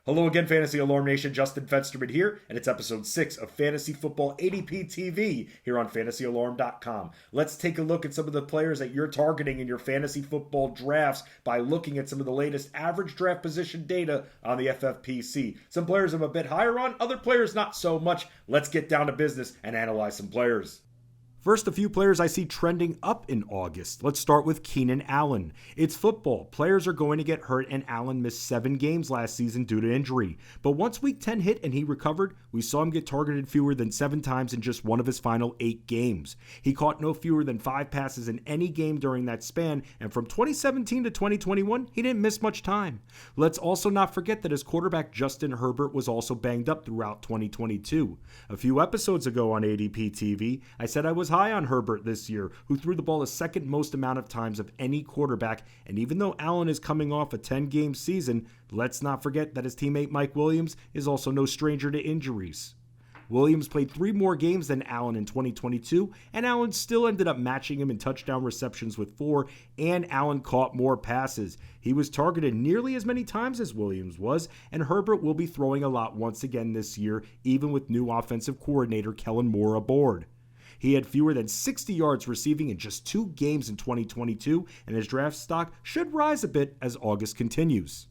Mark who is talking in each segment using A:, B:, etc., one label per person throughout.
A: Hello again, Fantasy Alarm Nation. Justin Fensterman here, and it's episode 6 of Fantasy Football ADP TV here on FantasyAlarm.com. Let's take a look at some of the players that you're targeting in your fantasy football drafts by looking at some of the latest average draft position data on the FFPC. Some players I'm a bit higher on, other players not so much. Let's get down to business and analyze some players. First, a few players I see trending up in August. Let's start with Keenan Allen. It's football. Players are going to get hurt, and Allen missed 7 games last season due to injury. But once Week 10 hit and he recovered, we saw him get targeted fewer than 7 times in just one of his final 8 games. He caught no fewer than 5 passes in any game during that span, and from 2017 to 2021, he didn't miss much time. Let's also not forget that his quarterback Justin Herbert was also banged up throughout 2022. A few episodes ago on ADP TV, I said I was high on Herbert this year, who threw the ball the second most amount of times of any quarterback, and even though Allen is coming off a 10-game season, let's not forget that his teammate Mike Williams is also no stranger to injuries. Williams played 3 more games than Allen in 2022, and Allen still ended up matching him in touchdown receptions with 4, and Allen caught more passes. He was targeted nearly as many times as Williams was, and Herbert will be throwing a lot once again this year, even with new offensive coordinator Kellen Moore aboard. He had fewer than 60 yards receiving in just 2 games in 2022, and his draft stock should rise a bit as August continues.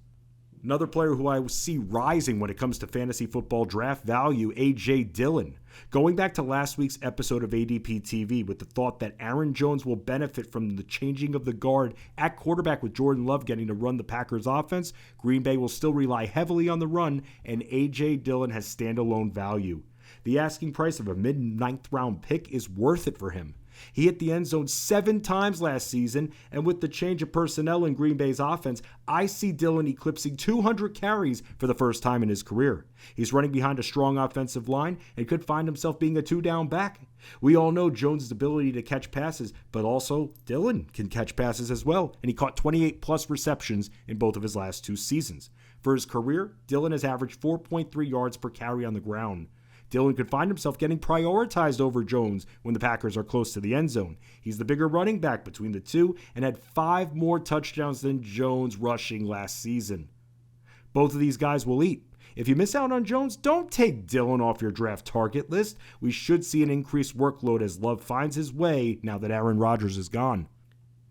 A: Another player who I see rising when it comes to fantasy football draft value, A.J. Dillon. Going back to last week's episode of ADP TV with the thought that Aaron Jones will benefit from the changing of the guard at quarterback with Jordan Love getting to run the Packers offense, Green Bay will still rely heavily on the run, and A.J. Dillon has standalone value. The asking price of a mid-9th round pick is worth it for him. He hit the end zone 7 times last season, and with the change of personnel in Green Bay's offense, I see Dillon eclipsing 200 carries for the first time in his career. He's running behind a strong offensive line and could find himself being a 2-down back. We all know Jones' ability to catch passes, but also Dillon can catch passes as well, and he caught 28-plus receptions in both of his last 2 seasons. For his career, Dillon has averaged 4.3 yards per carry on the ground. Dillon could find himself getting prioritized over Jones when the Packers are close to the end zone. He's the bigger running back between the two and had 5 more touchdowns than Jones rushing last season. Both of these guys will eat. If you miss out on Jones, don't take Dillon off your draft target list. We should see an increased workload as Love finds his way now that Aaron Rodgers is gone.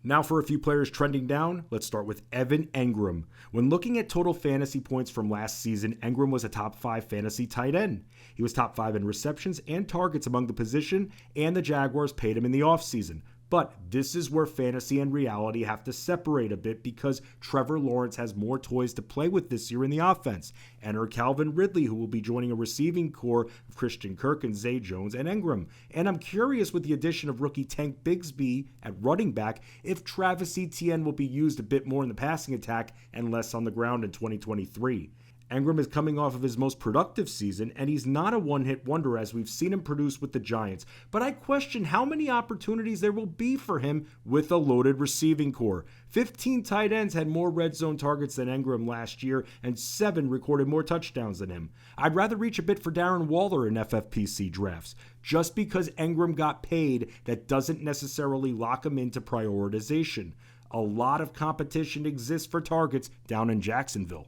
A: Now for a few players trending down, let's start with Evan Engram. When looking at total fantasy points from last season, Engram was a top 5 fantasy tight end. He was top 5 in receptions and targets among the position, and the Jaguars paid him in the offseason. But this is where fantasy and reality have to separate a bit because Trevor Lawrence has more toys to play with this year in the offense. Enter Calvin Ridley, who will be joining a receiving core of Christian Kirk and Zay Jones and Engram. And I'm curious with the addition of rookie Tank Bigsby at running back if Travis Etienne will be used a bit more in the passing attack and less on the ground in 2023. Engram is coming off of his most productive season, and he's not a one-hit wonder as we've seen him produce with the Giants. But I question how many opportunities there will be for him with a loaded receiving core. 15 tight ends had more red zone targets than Engram last year, and 7 recorded more touchdowns than him. I'd rather reach a bit for Darren Waller in FFPC drafts. Just because Engram got paid, that doesn't necessarily lock him into prioritization. A lot of competition exists for targets down in Jacksonville.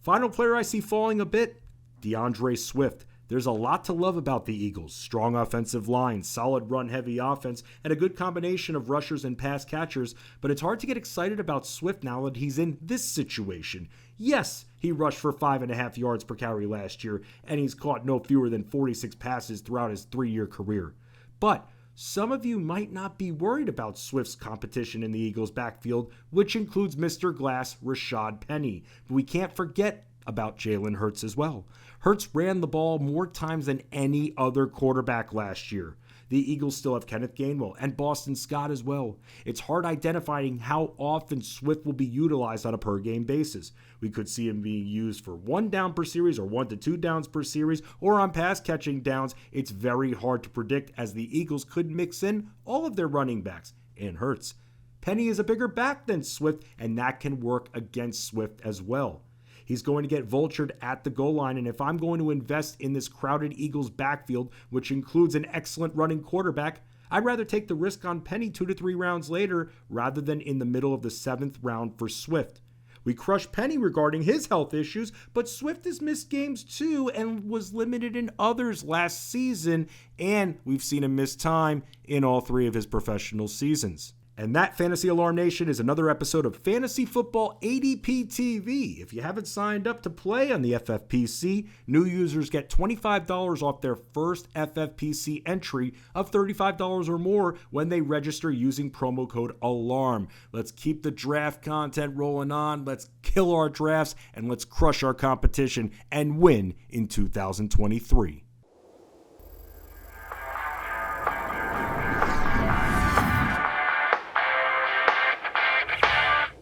A: Final player I see falling a bit, DeAndre Swift. There's a lot to love about the Eagles. Strong offensive line, solid run-heavy offense, and a good combination of rushers and pass catchers, but it's hard to get excited about Swift now that he's in this situation. Yes, he rushed for 5.5 yards per carry last year, and he's caught no fewer than 46 passes throughout his 3-year career. But some of you might not be worried about Swift's competition in the Eagles' backfield, which includes Mr. Glass, Rashad Penny. But we can't forget about Jalen Hurts as well. Hurts ran the ball more times than any other quarterback last year. The Eagles still have Kenneth Gainwell and Boston Scott as well. It's hard identifying how often Swift will be utilized on a per-game basis. We could see him being used for 1 down per series or 1 to 2 downs per series or on pass-catching downs. It's very hard to predict as the Eagles could mix in all of their running backs and Hurts. Penny is a bigger back than Swift, and that can work against Swift as well. He's going to get vultured at the goal line, and if I'm going to invest in this crowded Eagles backfield, which includes an excellent running quarterback, I'd rather take the risk on Penny 2 to 3 rounds later rather than in the middle of the 7th round for Swift. We crushed Penny regarding his health issues, but Swift has missed games too and was limited in others last season, and we've seen him miss time in all 3 of his professional seasons. And that, Fantasy Alarm Nation, is another episode of Fantasy Football ADP TV. If you haven't signed up to play on the FFPC, new users get $25 off their first FFPC entry of $35 or more when they register using promo code ALARM. Let's keep the draft content rolling on. Let's kill our drafts and let's crush our competition and win in 2023.